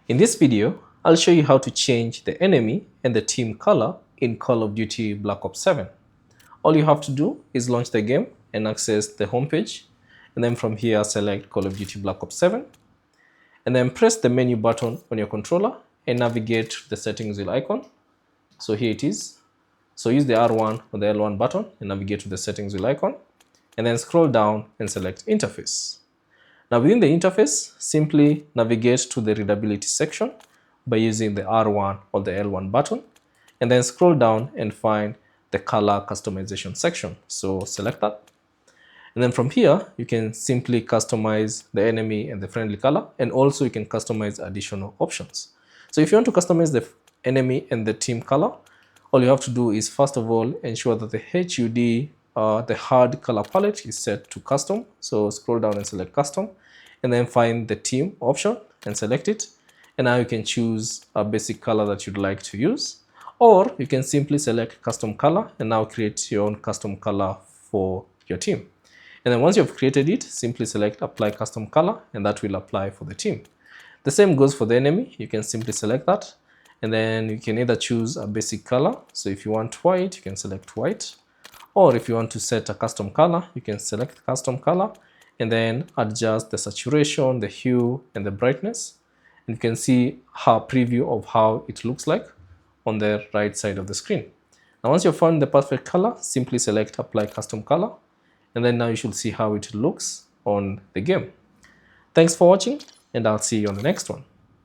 In this video, I'll show you how to change the enemy and the team color in Call of Duty Black Ops 7. All you have to do is launch the game and access the homepage, and then from here select Call of Duty Black Ops 7, and then press the menu button on your controller and navigate to the settings wheel icon. So here it is. So use the R1 or the L1 button and navigate to the settings wheel icon, and then scroll down and select interface. Now within the interface, simply navigate to the readability section by using the R1 or the L1 button, and then scroll down and find the color customization section. So select that. And then from here, you can simply customize the enemy and the friendly color, and also you can customize additional options. So if you want to customize the enemy and the team color, all you have to do is first of all ensure that the HUD, the hard color palette, is set to custom. So scroll down and select custom, and then find the team option and select it. And now you can choose a basic color that you'd like to use, or you can simply select custom color and now create your own custom color for your team. And then once you've created it, simply select apply custom color, and that will apply for the team. The same goes for the enemy. You can simply select that, and then you can either choose a basic color. So if you want white, you can select white, or if you want to set a custom color, you can select custom color and then adjust the saturation, the hue, and the brightness. And you can see a preview of how it looks like on the right side of the screen. Now once you've found the perfect color, simply select apply custom color, and then now you should see how it looks on the game. Thanks for watching, and I'll see you on the next one.